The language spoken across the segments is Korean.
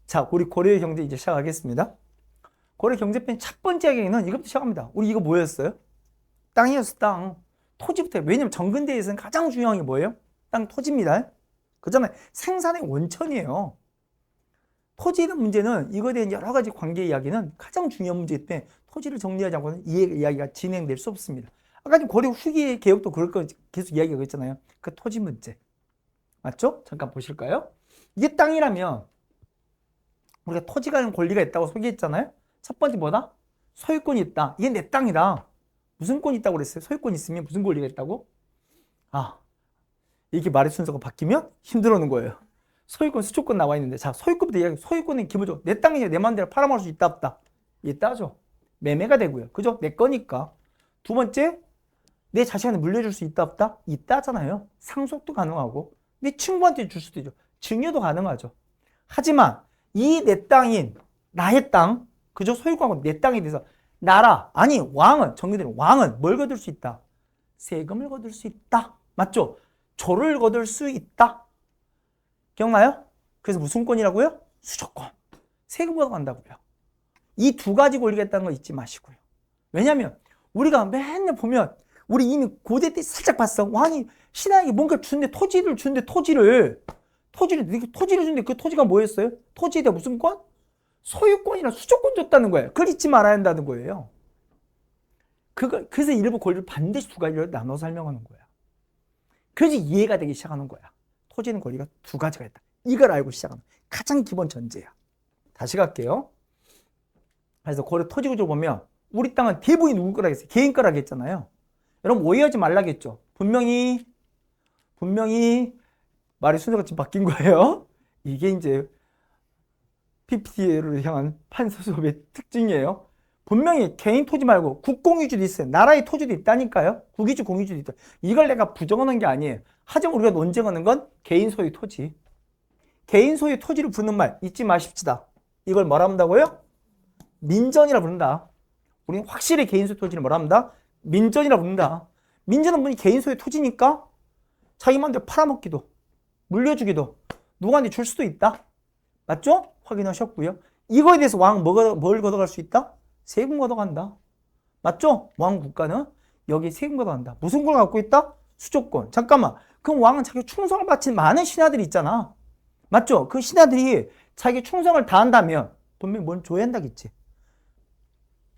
자, 우리 고려의 경제 이제 시작하겠습니다. 고려 경제편 첫 번째 이야기는 이것부터 시작합니다. 우리 이거 뭐였어요? 땅이었어, 땅. 토지부터. 왜냐면 정근대에서는 가장 중요한 게 뭐예요? 땅, 토지입니다. 그다음에 생산의 원천이에요. 토지의 문제는 이거에 대한 여러 가지 관계 이야기는 가장 중요한 문제이기 때문에 토지를 정리하지 않고는 이 이야기가 진행될 수 없습니다. 아까 고려 후기 개혁도 그럴 거 계속 이야기가 있잖아요. 그 토지 문제. 맞죠? 잠깐 보실까요? 이게 땅이라면 우리가 토지가 는 권리가 있다고 소개했잖아요. 첫 번째 뭐다? 소유권이 있다. 이게 내 땅이다. 무슨 권이 있다고 그랬어요? 소유권이 있으면 무슨 권리가 있다고? 아, 이렇게 말의 순서가 바뀌면 힘들어하는 거예요. 소유권, 수초권 나와 있는데, 자, 소유권부터 이야기. 소유권은 기본적으로 내 땅이냐, 내 마음대로 팔아먹을 수 있다, 없다. 있다죠. 매매가 되고요. 그죠? 내 거니까. 두 번째, 내 자식한테 물려줄 수 있다, 없다? 있다잖아요. 상속도 가능하고, 내 친구한테 줄 수도 있죠. 증여도 가능하죠. 하지만 이 내 땅인 나의 땅, 그죠? 소유권하고 내 땅에 대해서 나라, 아니 왕은, 정규대로 왕은 뭘 거둘 수 있다? 세금을 거둘 수 있다. 맞죠? 조를 거둘 수 있다. 기억나요? 그래서 무슨 권이라고요? 수조권. 세금 걷어간다고요. 이 두 가지 권리가 있다는 거 잊지 마시고요. 왜냐면 우리가 맨날 보면 우리 이미 고대 때 살짝 봤어. 왕이 신하에게 뭔가 주는데 토지를 주는데 토지를 주는데 그 토지가 뭐였어요? 토지에 대한 무슨 권? 소유권이나 수조권 줬다는 거예요. 그걸 잊지 말아야 한다는 거예요. 그래서 일부 권리를 반드시 두 가지로 나눠 설명하는 거야. 그래서 이해가 되기 시작하는 거야. 토지는 권리가 두 가지가 있다. 이걸 알고 시작하는 가장 기본 전제야. 다시 갈게요. 그래서 고려 토지구조 보면 우리 땅은 대부분이 누구 거라고 했어요? 개인 거라고 했잖아요. 여러분 오해하지 말라겠죠. 분명히 말의 순서가 지금 바뀐 거예요. 이게 이제 PPT를 향한 판서 수업의 특징이에요. 분명히 개인 토지 말고 국공유지도 있어요. 나라의 토지도 있다니까요. 국유지, 공유지도 있다. 이걸 내가 부정하는 게 아니에요. 하지만 우리가 논쟁하는 건 개인 소유 토지. 개인 소유 토지를 부르는 말 잊지 마십시다. 이걸 뭐라 한다고요? 민전이라 부른다. 우리는 확실히 개인 소유 토지를 뭐라 합니다? 민전이라 부른다. 민전은 분이 개인 소유 토지니까 자기 마음대로 팔아먹기도 물려주기도 누구한테 줄 수도 있다. 맞죠? 확인하셨고요. 이거에 대해서 왕은 뭘 걷어갈 수 있다? 세금 걷어간다. 맞죠? 왕 국가는 여기 세금 걷어간다. 무슨 걸 갖고 있다? 수조권. 잠깐만. 그럼 왕은 자기 충성을 바친 많은 신하들이 있잖아. 맞죠? 그 신하들이 자기 충성을 다한다면 분명히 뭘 줘야 한다겠지.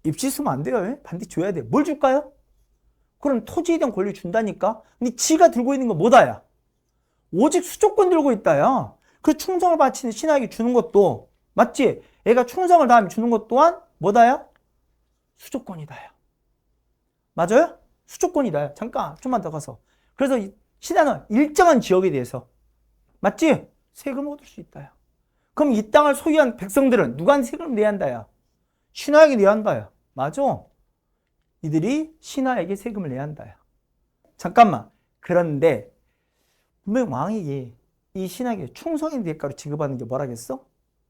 입시 쓰면 안 돼요. 반드시 줘야 돼. 뭘 줄까요? 그럼 토지에 대한 권리를 준다니까? 근데 지가 들고 있는 건 뭐다야? 오직 수조권 들고 있다야. 그 충성을 바치는 신하에게 주는 것도 맞지? 애가 충성을 다하면 주는 것 또한 뭐다야? 수조권이다야. 맞아요? 수조권이다야. 잠깐 좀만 더 가서. 그래서 신하는 일정한 지역에 대해서 맞지? 세금을 얻을 수 있다야. 그럼 이 땅을 소유한 백성들은 누구한테 세금을 내야 한다야? 신하에게 내야 한다야. 맞아? 이들이 신하에게 세금을 내야 한다야. 잠깐만. 그런데 분명 왕에게 이 신하에게 충성의 대가로 지급하는 게 뭐라겠어?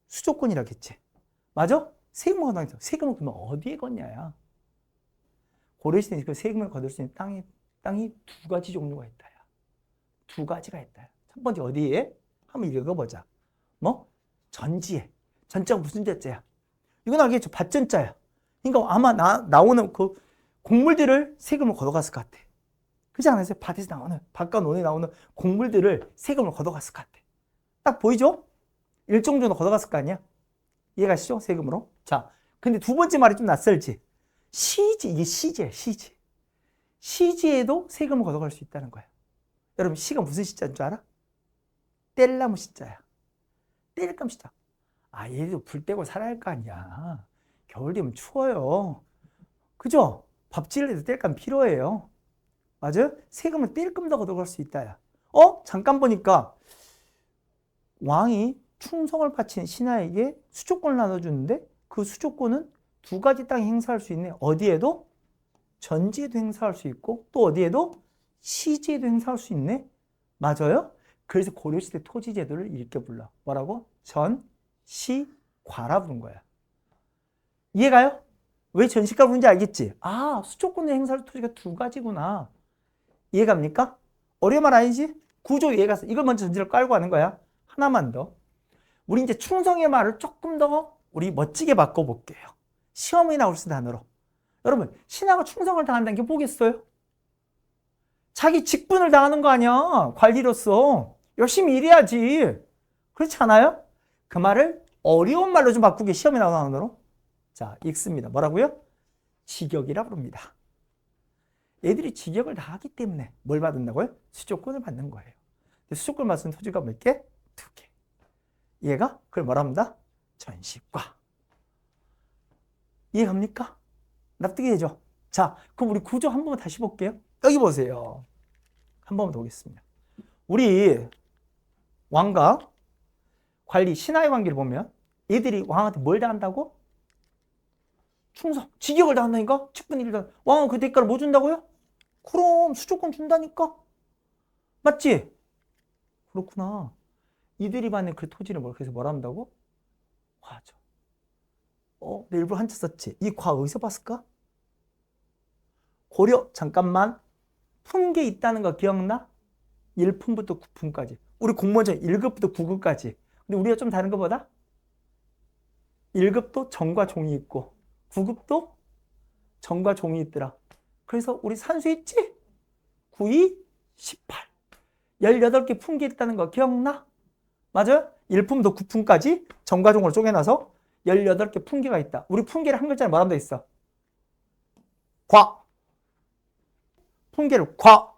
수조권이라겠지. 맞아? 세금을 걷어야죠. 세금을 그러면 어디에 걷냐야. 고려시대에 그 세금을 거둘 수 있는 땅이 두 가지 종류가 있다야. 두 가지가 있다야. 첫 번째 어디에? 한번 읽어보자. 뭐? 전지에. 전자가 무슨 자자야? 이건 알겠죠? 밭전자야. 그러니까 아마 나오는 그 곡물들을 세금을 걷어갔을 것 같아. 그렇지 않으세요? 밭에서 나오는, 밭과 논에 나오는 곡물들을 세금을 걷어갔을 것 같아. 딱 보이죠? 일정 정도 걷어갔을 거 아니야? 이해가시죠? 세금으로. 자, 근데 두 번째 말이 좀 낯설지? 시지, 이게 시지야, 시지. 시지에도 세금을 걷어갈 수 있다는 거야. 여러분, 시가 무슨 시자인 줄 알아? 뗄나무 시자야. 뗄감 시자. 아, 얘도 불 떼고 살아야 할 거 아니야. 겨울 되면 추워요. 그죠? 밥 지을 때도 뗄감 필요해요. 맞아요? 세금을 뗄끔 더 걷어갈 수 있다야. 잠깐 보니까 왕이 충성을 바친 신하에게 수조권을 나눠주는데 그 수조권은 두 가지 땅에 행사할 수 있네. 어디에도? 전지에도 행사할 수 있고 또 어디에도? 시지에도 행사할 수 있네. 맞아요? 그래서 고려시대 토지제도를 이렇게 불러. 뭐라고? 전시과라 부른 거야. 이해가요? 왜 전시과 부른지 알겠지? 아, 수조권을 행사할 토지가 두 가지구나. 이해갑니까? 어려운 말 아니지? 구조 이해가서 이걸 먼저 전제를 깔고 하는 거야. 하나만 더. 우리 이제 충성의 말을 조금 더 우리 멋지게 바꿔볼게요. 시험에 나올 수 단어로. 여러분, 신하가 충성을 다한다는 게 뭐겠어요? 자기 직분을 다하는 거 아니야. 관리로서. 열심히 일해야지. 그렇지 않아요? 그 말을 어려운 말로 좀 바꾸게 시험에 나오는 단어로. 자, 읽습니다. 뭐라고요? 직역이라 부릅니다. 얘들이 직역을 다 하기 때문에 뭘 받는다고요? 수조권을 받는 거예요. 수조권 받은 토지가 몇 개? 2개. 얘가 그걸 뭐라 합니다? 전시과. 이해갑니까? 납득이 되죠? 자, 그럼 우리 구조 한 번만 다시 볼게요. 여기 보세요. 한 번만 더 보겠습니다. 우리 왕과 관리, 신하의 관계를 보면 얘들이 왕한테 뭘 다 한다고? 충성, 직역을 다 한다니까? 직분 일을 다. 왕은 그 대가를 뭐 준다고요? 그럼 수조권 준다니까? 맞지? 그렇구나. 이들이 받는 그 토지를 그래서 뭐라 한다고? 과죠. 내 일부러 한자 썼지? 이 과 어디서 봤을까? 고려, 잠깐만. 품계 있다는 거 기억나? 1품부터 9품까지. 우리 공무원장 1급부터 9급까지. 근데 우리가 좀 다른 것보다 1급도 정과 종이 있고 9급도 정과 종이 있더라. 그래서 우리 산수 있지? 9, 2, 18. 18개 품계 있다는 거 기억나? 맞아요? 1품부터 9품까지 정과 종으로 쪼개놔서 18개 품계가 있다. 우리 품계를 한 글자에 뭐라고 돼 있어? 과. 품계를 과.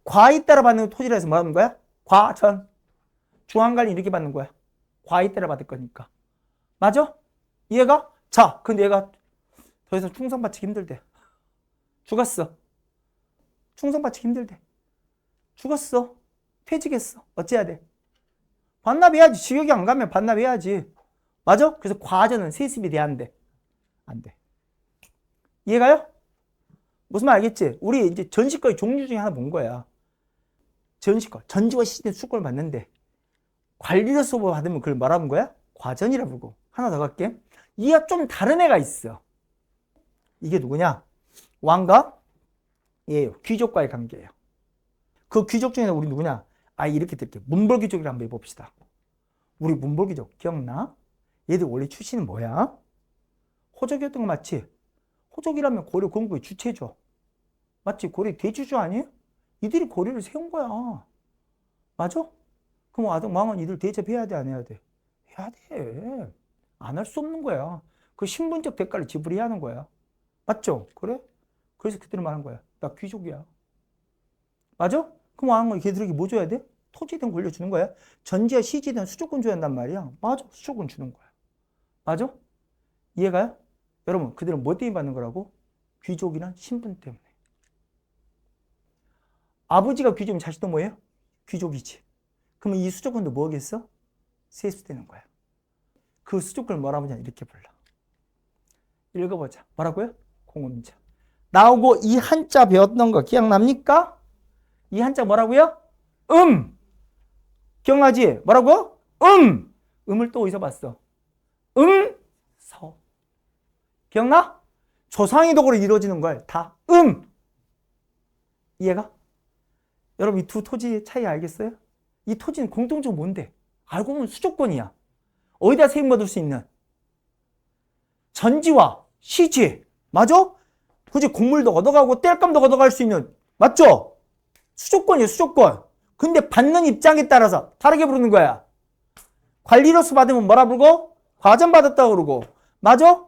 과에 따라 받는 토지라 해서 뭐 하는 거야? 과전. 중앙관리 이렇게 받는 거야. 과에 따라 받을 거니까. 맞아? 이해가? 자, 근데 얘가 더 이상 충성 바치기 힘들대. 죽었어. 충성 바치기 힘들대. 죽었어. 퇴직했어. 어째야 돼? 반납해야지. 직역이 안 가면 반납해야지. 맞아? 그래서 과전은 세습이 돼야 안 돼. 안 돼. 이해가요? 무슨 말 알겠지? 우리 이제 전시과의 종류 중에 하나 본 거야. 전시과, 전지와 시즌 수권을 받는데 관리로서 받으면 그걸 뭐라는 거야? 과전이라 부르고. 하나 더 갈게. 이가 좀 다른 애가 있어. 이게 누구냐? 왕과 얘예요. 귀족과의 관계예요. 그 귀족 중에는 우리 누구냐? 이렇게 들게. 문벌귀족이라 한번 해봅시다. 우리 문벌귀족 기억나? 얘들 원래 출신은 뭐야? 호족이었던 거 맞지? 호족이라면 고려 건국의 주체죠. 맞지? 고려 대주주 아니에요? 이들이 고려를 세운 거야. 맞아? 그럼 왕은 이들 대접해야 돼, 안 해야 돼? 해야 돼. 안 할 수 없는 거야. 그 신분적 대가를 지불해야 하는 거야. 맞죠? 그래? 그래서 그들은 말한 거야. 나 귀족이야. 맞아? 그럼 왕은 걔들에게 뭐 줘야 돼? 토지든 권리 주는 거야. 전지와 시지든 수조권 줘야 한단 말이야. 맞아. 수조권 주는 거야. 맞아? 이해가요? 여러분, 그들은 뭐 때문에 받는 거라고? 귀족이란 신분 때문에. 아버지가 귀족이면 자식도 뭐예요? 귀족이지. 그러면 이 수조권도 뭐겠어? 세습되는 거야. 그 수조권을 뭐라 하냐 이렇게 불러. 읽어보자. 뭐라고요? 공음자. 나오고 이 한자 배웠던 거 기억납니까? 이 한자 뭐라고요? 기억나지? 뭐라고? 음을 또 어디서 봤어? 서. 기억나? 조상의독으로 이루어지는 걸 다 이해가? 여러분 이 두 토지의 차이 알겠어요? 이 토지는 공통적으로 뭔데? 알고 보면 수조권이야. 어디다 세금 받을 수 있는? 전지와 시지. 맞아? 그지? 곡물도 얻어가고 땔감도 얻어갈 수 있는. 맞죠? 수조권이에요. 수조권. 근데 받는 입장에 따라서 다르게 부르는 거야. 관리로서 받으면 뭐라 부르고? 과전 받았다고 그러고. 맞아?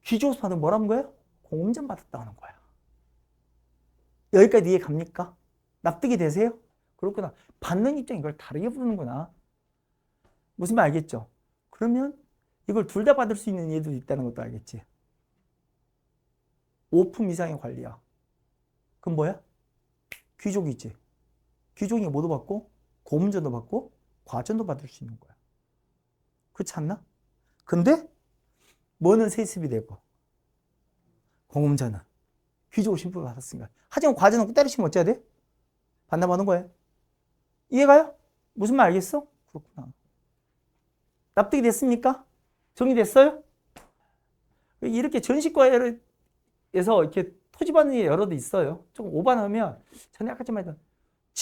귀족으로서 받으면 뭐라 하는 거야? 공음전 받았다고 하는 거야. 여기까지 이해 갑니까? 납득이 되세요? 그렇구나. 받는 입장이 이걸 다르게 부르는구나. 무슨 말 알겠죠? 그러면 이걸 둘 다 받을 수 있는 얘도 있다는 것도 알겠지? 5품 이상의 관리야. 그럼 뭐야? 귀족이지. 귀족이 뭐도 받고 고음전도 받고 과전도 받을 수 있는 거야. 그렇지 않나? 근데 뭐는 세습이 되고 공음전은 귀족 신분을 받았으니까. 하지만 과전은 때려치면 어째야 돼? 반납하는 거예요. 이해가요? 무슨 말 알겠어? 그렇구나. 납득이 됐습니까? 정리됐어요? 이렇게 전시과에서 이렇게 토지 받는 게 여러 대 있어요. 조금 오반하면 전에 아까 좀 말했던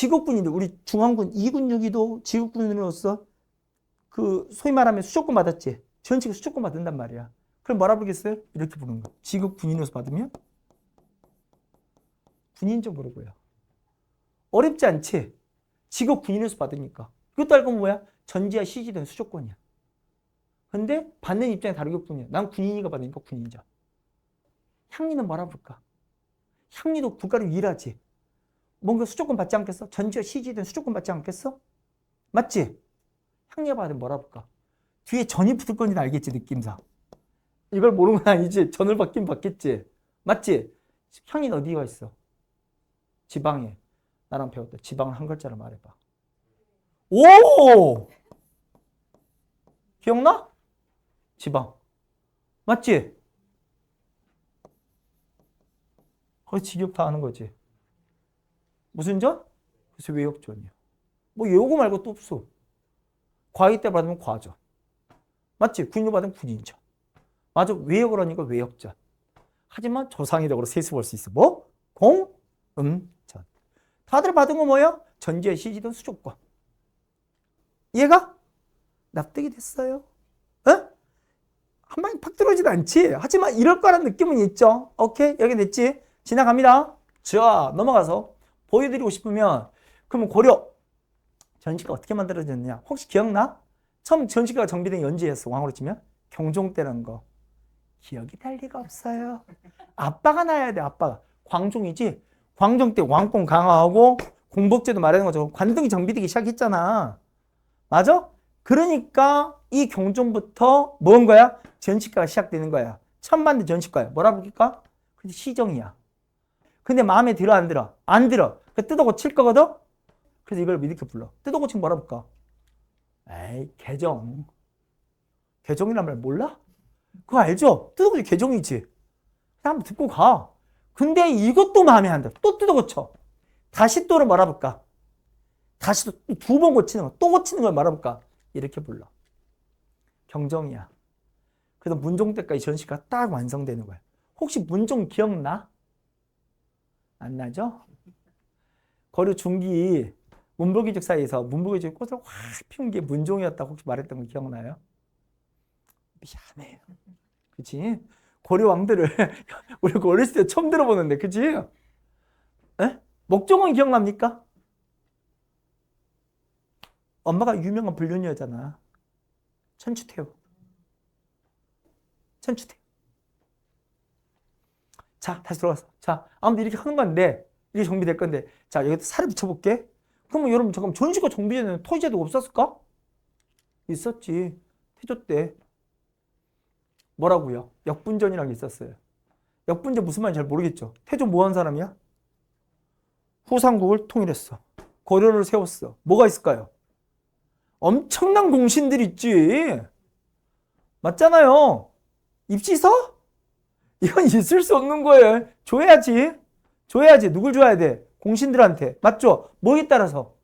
직업군인들, 우리 중앙군 2군 6위도 직업군인으로서 그 소위 말하면 수족권 받았지. 전치가 수족권 받는단 말이야. 그럼 뭐라 부르겠어요? 이렇게 부르는 거. 직업군인으로서 받으면 군인적 부르고요. 어렵지 않지? 직업군인으로서 받으니까. 이것도 알고 보면 뭐야? 전지와 시지된 수족권이야. 근데 받는 입장이 다르겠군요. 난 군인이가 받으니까 군인이죠. 향리는 뭐라 부를까? 향리도 국가를 위일하지. 뭔가 수족권 받지 않겠어? 전지와 시지된 수족권 받지 않겠어? 맞지? 향리가 받으면 뭐라 부를까? 뒤에 전이 붙을 건지는 알겠지, 느낌상. 이걸 모르는 건 아니지. 전을 받긴 받겠지. 맞지? 향리는 어디가 있어? 지방에. 나랑 배웠다. 지방을 한 글자로 말해봐. 오! 기억나? 지방. 맞지? 거의 직역 다 하는 거지. 무슨 전? 그래서 외역전이야. 뭐 요거 말고 또 없어. 과위 때 받으면 과전. 맞지? 군인으로 받으면 군인전. 맞아. 외역을 하니까 외역전. 하지만 조상이력으로 세수 볼 수 있어. 뭐? 공, 전. 다들 받은 거 뭐야? 전지의 시지든 수족권. 얘가 납득이 됐어요. 어? 한 방에 팍 들어오진 않지. 하지만 이럴 거란 느낌은 있죠. 오케이? 여기 됐지? 지나갑니다. 자, 넘어가서 보여드리고 싶으면 그러면 고려 전시가 어떻게 만들어졌느냐? 혹시 기억나? 처음 전시가 정비된 연지였어. 왕으로 치면 경종 때라는 거. 기억이 날 리가 없어요. 아빠가 나야 돼. 아빠가. 광종이지. 광종 때 왕권 강화하고 공복제도 말하는 거죠. 관등이 정비되기 시작했잖아. 맞아? 그러니까 이 경종부터 뭔 거야? 전시가가 시작되는 거야. 처음 만든 전시가야. 뭐라 부를까? 근데 시정이야. 근데 마음에 들어 안 들어? 안 들어. 뜯어 고칠 거거든? 그래서 이걸 이렇게 불러. 뜯어 고치면 뭐라 부를까? 에이, 개정. 개정이란 말 몰라? 그거 알죠? 뜯어 고치 개정이지. 한번 듣고 가. 근데 이것도 마음에 안 들어. 또 뜯어 고쳐. 다시 또를 뭐라 부를까? 다시 또 두 번 고치는 거, 또 고치는 걸 뭐라 부를까? 이렇게 불러. 경정이야. 그래서 문종 때까지 전시가 딱 완성되는 거야. 혹시 문종 기억나? 안 나죠? 고려 중기 문불귀족 사이에서 문불귀족 꽃을 확 피운 게 문종이었다고 혹시 말했던 거 기억나요? 미안해요. 그치? 고려 왕들을 우리 어렸을 때 처음 들어보는데, 그치? 에? 목종은 기억납니까? 엄마가 유명한 불륜녀잖아. 천추태후. 천추태후. 자, 다시 들어가서. 자, 아무튼 이렇게 하는 건데, 이게 정비될 건데, 자, 여기다 살을 붙여볼게. 그러면 여러분, 잠깐만, 전시가 정비되는 토지제도가 없었을까? 있었지. 태조 때. 뭐라고요? 역분전이라는 게 있었어요. 역분전 무슨 말인지 잘 모르겠죠. 태조 뭐 한 사람이야? 후삼국을 통일했어. 고려를 세웠어. 뭐가 있을까요? 엄청난 공신들 있지. 맞잖아요. 입시서? 이건 있을 수 없는 거예요. 줘야지. 줘야지. 누굴 줘야 돼? 공신들한테. 맞죠? 뭐에 따라서?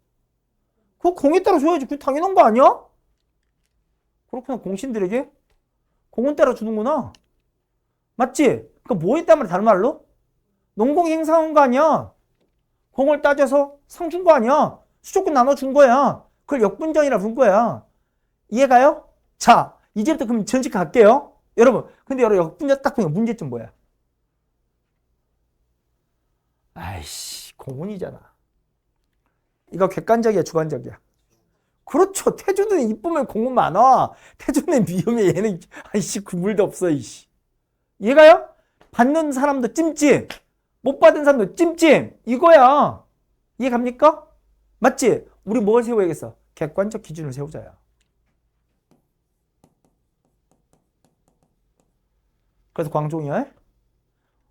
그 공에 따라 줘야지. 그게 당연한 거 아니야? 그렇구나. 공신들에게 공은 따라 주는구나. 맞지? 그 뭐에 따라 다른 말로? 농공 행사한 거 아니야. 공을 따져서 상 준 거 아니야. 수조권 나눠준 거야. 그걸 역분전이라 부른 거야. 이해가요? 자, 이제부터 그럼 전직 갈게요. 여러분, 근데 여러분 역분전 딱 보면 문제점 뭐야? 아이씨, 공운이잖아. 이거 객관적이야, 주관적이야? 그렇죠. 태조는 이쁘면 공운 많아. 태조는 미움에 얘는 아이씨 구물도 없어. 이씨. 이해가요? 받는 사람도 찜찜, 못 받은 사람도 찜찜. 이거야. 이해 갑니까? 맞지? 우리 뭘 세워야겠어? 객관적 기준을 세우자야. 그래서 광종이야.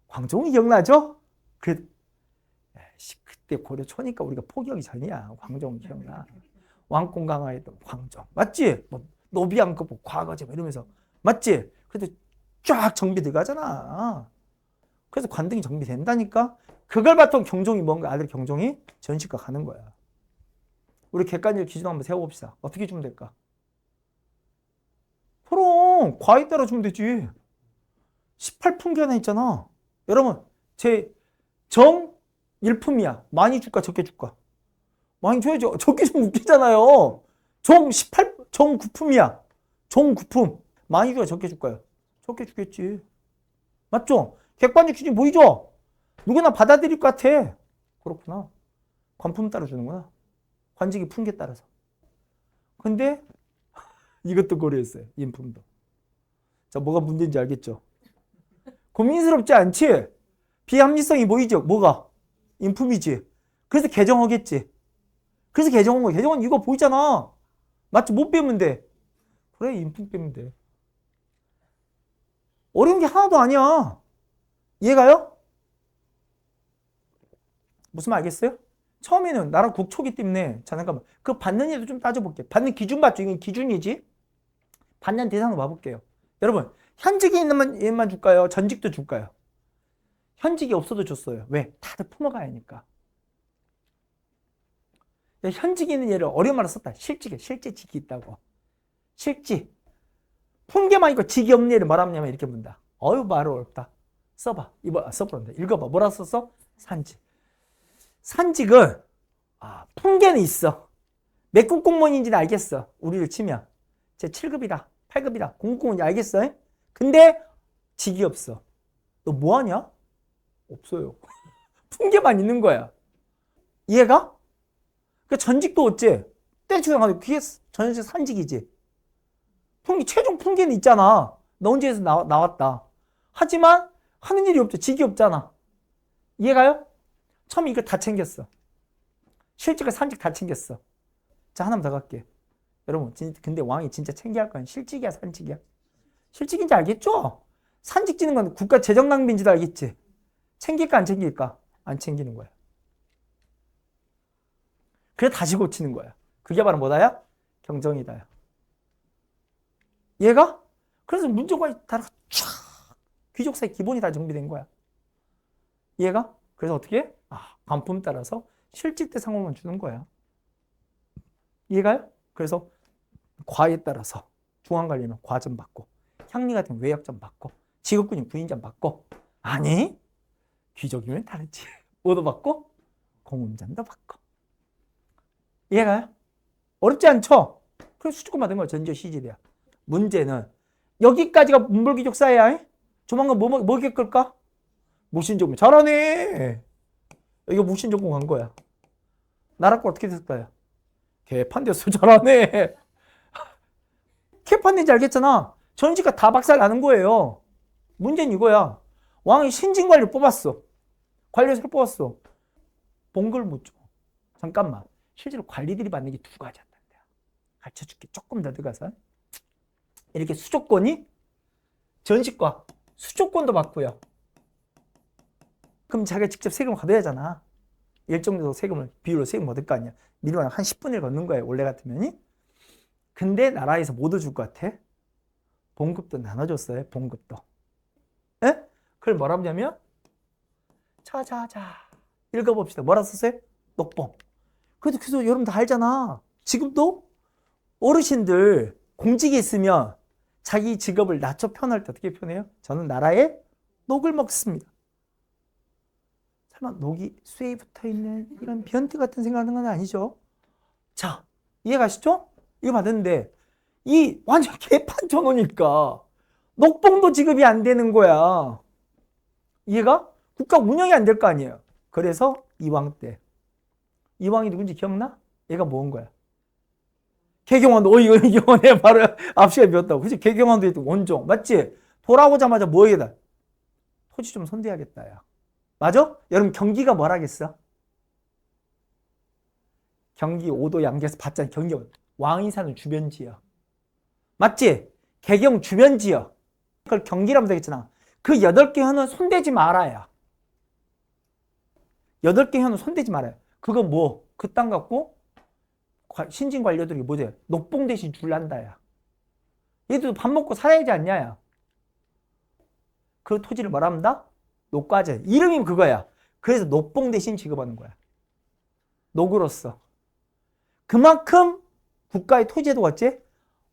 광종이 기억나죠? 그때 고려 초니까 우리가 포기하기 전이야. 광종 기억나. 왕권 강화했던 광종. 맞지? 뭐 노비왕급 뭐 과거제 뭐 이러면서. 맞지? 그래도 쫙 정비 들어가잖아. 그래서 관등이 정비된다니까? 그걸 바탕 경종이 뭔가 아들 경종이 전시가 가는 거야. 우리 객관적 기준 한번 세워봅시다. 어떻게 주면 될까? 그럼 과에 따라 주면 되지. 18품기 하나 있잖아. 여러분 제 정 일품이야. 많이 줄까 적게 줄까? 왕이 줘야죠. 적게 주면 웃기잖아요. 정 9품이야. 정 9품. 많이 줘야 적게 줄 거야. 적게 주겠지. 맞죠? 객관적 기준 보이죠? 누구나 받아들일 것 같아. 그렇구나. 관품 따라 주는구나. 관직이 품게 따라서. 근데 이것도 고려했어요. 인품도. 자, 뭐가 문제인지 알겠죠? 고민스럽지 않지? 비합리성이 보이죠? 뭐가? 인품이지. 그래서 개정하겠지. 그래서 개정한 거야. 개정은 이거 보이잖아. 맞지? 못 빼면 돼. 그래, 인품 빼면 돼. 어려운 게 하나도 아니야. 이해가요? 무슨 말 알겠어요? 처음에는 나랑 국초기 때문에, 자, 잠깐만. 그 받는 얘도 좀 따져볼게. 받는 기준 맞죠? 이건 기준이지? 받는 대상으로 봐볼게요. 여러분, 현직이 있는 얘만 줄까요? 전직도 줄까요? 현직이 없어도 줬어요. 왜? 다들 품어가야 하니까. 현직이 있는 얘를 어려운 말로 썼다. 실직에, 실제 직이 있다고. 실직. 품게만 있고 직이 없는 얘를 뭐라 하냐면 이렇게 문다. 어휴, 말을 어렵다. 써봐. 써보란다. 읽어봐. 뭐라 썼어? 산직. 산직은, 품계는 있어. 몇 급 공무원인지는 알겠어. 우리를 치면. 제 7급이다. 8급이다. 공무원인지 알겠어? 근데 직이 없어. 너 뭐하냐? 없어요. 품계만 있는 거야. 이해가? 그 전직도 어째? 떼주장하고 그게 전직 산직이지. 최종 품계는 있잖아. 너 언제에서 나왔다. 하지만 하는 일이 없죠. 직이 없잖아. 이해가요? 처음에 이거 다 챙겼어. 실직과 산직 다 챙겼어. 자, 하나만 더 갈게. 여러분, 근데 왕이 진짜 챙겨야 할 건 실직이야, 산직이야? 실직인지 알겠죠? 산직 지는 건 국가 재정 낭비인지도 알겠지? 챙길까, 안 챙길까? 안 챙기는 거야. 그래 다시 고치는 거야. 그게 바로 뭐다야? 경정이다야. 얘가? 그래서 문정관이 다 쫙 귀족사의 기본이 다 정비된 거야. 얘가? 그래서 어떻게 해? 관품 따라서 실직대 상호만 주는 거야. 이해가요? 그래서 과에 따라서 중앙관리면 과점 받고, 향리 같은 외역점 받고, 직업군인 군인점 받고, 아니 귀족이면 다르지. 뭐도 받고 공음장도 받고. 이해가요? 어렵지 않죠? 그래서 수주권 받은 거야. 전제 시질이야. 문제는 여기까지가 문벌귀족사야. 조만간 뭐 겪을까? 무신전공. 잘하네. 이거 무신전공 한 거야. 나라 거 어떻게 됐을까요? 개판됐어. 잘하네. 개판된지 알겠잖아. 전시가 다 박살 나는 거예요. 문제는 이거야. 왕이 신진관리를 뽑았어. 관리를 뽑았어. 봉급을 못 줘. 잠깐만. 실제로 관리들이 받는 게 두 가지였단 말이야. 가르쳐줄게. 조금 더 들어가서. 이렇게 수조권이 전시과 수조권도 받고요. 그럼 자기가 직접 세금을 걷어야 하잖아. 일정 정도 세금을 비율로 세금 걷을 거 아니야. 미리만 한 10분의 1 걷는 거예요. 원래 같으면이. 근데 나라에서 뭐 더 줄 것 같아? 봉급도 나눠줬어요. 봉급도. 에? 그걸 뭐라 하냐면 자자자 읽어봅시다. 뭐라 썼어요? 녹봉. 그래서 여러분 다 알잖아. 지금도 어르신들 공직에 있으면 자기 직업을 낮춰 표현할 때 어떻게 표현해요? 저는 나라에 녹을 먹습니다. 설마 녹이 쇠에 붙어있는 이런 변태 같은 생각하는 건 아니죠? 자, 이해가시죠? 이거 받았는데 이 완전 개판 전호니까 녹봉도 지급이 안 되는 거야. 이해가? 국가 운영이 안 될 거 아니에요. 그래서 이왕 때. 이왕이 누군지 기억나? 얘가 뭐 한 거야? 개경환도, 이거 개경환에 바로 앞시간에 배웠다고. 그치? 개경환도 했던 원종. 맞지? 돌아오자마자 뭐 해야 토지 좀 손대야겠다, 야. 맞아? 여러분, 경기가 뭘 하겠어? 경기 5도 양계에서 봤잖아. 경기 왕이 사는 주변 지역. 맞지? 개경 주변 지역. 그걸 경기라면 되겠잖아. 그 8개 현은 손대지 말아야. 8개 현은 손대지 말아요. 그거 뭐? 그 땅 갖고 신진 관료들이 뭐지? 녹봉 대신 줄란다, 야. 얘도 밥 먹고 살아야지 않냐, 야. 그 토지를 뭐라 합니다? 녹과제. 이름이 그거야. 그래서 녹봉 대신 지급하는 거야. 녹으로서. 그만큼 국가의 토지도 어째?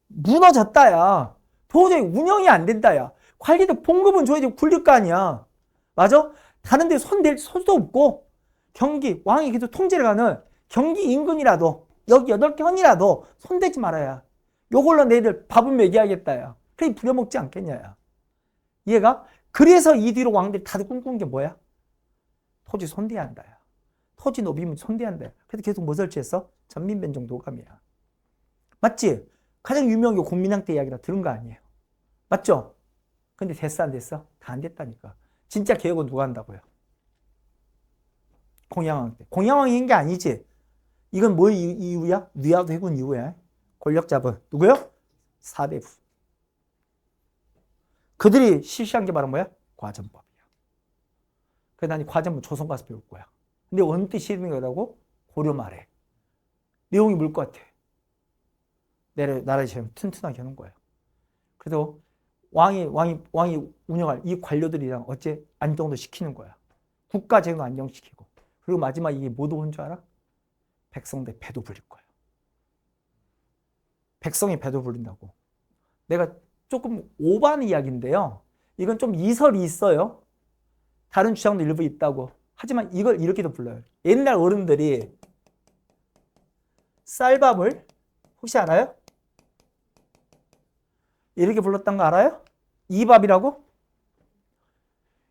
무너졌다, 야. 도저히 운영이 안 된다, 야. 관리도 봉급은 줘야지 굴릴 거 아니야. 맞아? 다른 데 손댈 수도 없고, 경기, 왕이 계속 통제를 가는 경기 인근이라도 여기 8견이라도 손대지 말아야. 요걸로 내일 밥은 먹여야겠다야. 그래 부려먹지 않겠냐야. 이해가? 그래서 이 뒤로 왕들이 다들 꿈꾸는 게 뭐야? 토지 손대야 한다야. 토지 노비문 손대야 한다야. 그래서 계속 뭐 설치했어? 전민변종 도감이야. 맞지? 가장 유명한 게 공민왕 때 이야기라 들은 거 아니에요. 맞죠? 근데 됐어 안 됐어? 다 안 됐다니까. 진짜 개혁은 누가 한다고요? 공양왕 때. 공양왕이 한 게 아니지. 이건 뭐 이유야? 위화도 해군 이후야. 권력 잡은 누구요? 사대부. 그들이 실시한 게 바로 뭐야? 과전법이야. 그래서 난 이 과전법 조선 가서 배울 거야. 근데 원뜻이 있는 거라고? 고려 말에. 내용이 뭘 것 같아? 나라를 지금 튼튼하게 하는 거예요. 그래서 왕이 운영할 이 관료들이랑 어째 안정도 시키는 거야. 국가 재정 안정시키고. 그리고 마지막 이게 뭐 도운 줄 알아? 백성들 배도 불릴 거야. 백성이 배도 불린다고. 내가 조금 오버하는 이야기인데요. 이건 좀 이설이 있어요. 다른 주장도 일부 있다고. 하지만 이걸 이렇게도 불러요. 옛날 어른들이 쌀밥을 혹시 알아요? 이렇게 불렀던 거 알아요? 이밥이라고?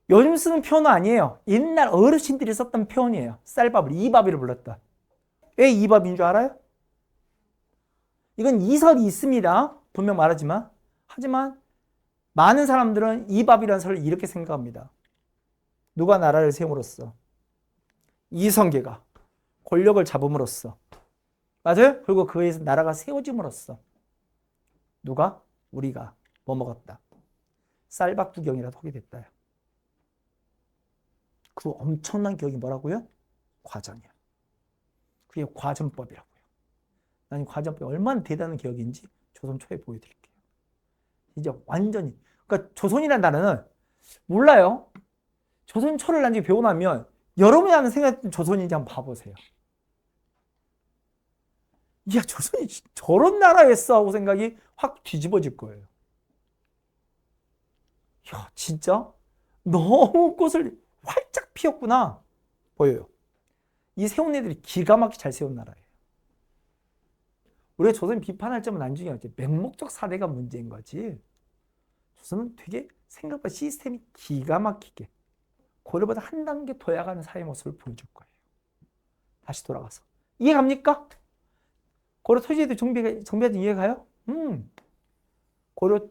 요즘 쓰는 표현은 아니에요. 옛날 어르신들이 썼던 표현이에요. 쌀밥을 이밥이라 불렀다. 왜 이밥인 줄 알아요? 이건 이설이 있습니다. 분명 말하지만. 하지만 많은 사람들은 이밥이라는 설을 이렇게 생각합니다. 누가 나라를 세움으로써 이성계가 권력을 잡음으로써 맞아요? 그리고 그에 의해서 나라가 세워짐으로써 누가? 우리가 뭐 먹었다. 쌀밥두경이라도 하게 됐다. 그 엄청난 기억이 뭐라고요? 과전이야. 그게 과전법이라고요. 난 과전법이 얼마나 대단한 기억인지 조선 초에 보여드릴게요. 이제 완전히. 그러니까 조선이라는 나라는 몰라요. 조선 초를 나중에 배우고 나면 여러분이 하는 생각이 조선인지 한번 봐보세요. 야, 조선이 저런 나라였어 하고 생각이 확 뒤집어질 거예요. 야, 진짜 너무 꽃을 활짝 피웠구나 보여요. 이 세운 애들이 기가 막히게 잘 세운 나라예요. 우리가 조선 비판할 점은 나중에 이제 맹목적 사대가 문제인 거지. 조선은 되게 생각보다 시스템이 기가 막히게 고려보다 한 단계 더 야가는 사회 모습을 보여줄 거예요. 다시 돌아가서 이해 갑니까? 고려 토지제도 정비가 이해가요? 고려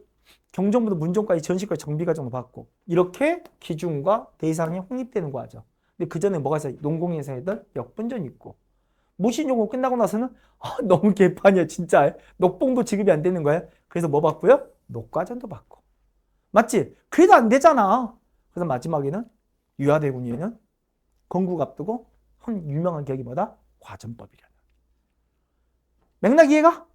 경정부터 문종까지 전시까지 정비과정을 받고 이렇게 기준과 대의사항이 확립되는 과정. 근데 그 전에 뭐가 있어요? 농공에서 했던 역분전이 있고 무신용고 끝나고 나서는 너무 개판이야 진짜. 녹봉도 지급이 안 되는 거야. 그래서 뭐 받고요? 녹과전도 받고. 맞지? 그래도 안 되잖아. 그래서 마지막에는 유화대군에는 건국 앞두고 한 유명한 기억이 뭐다? 과전법이라는. 맥락 이해가?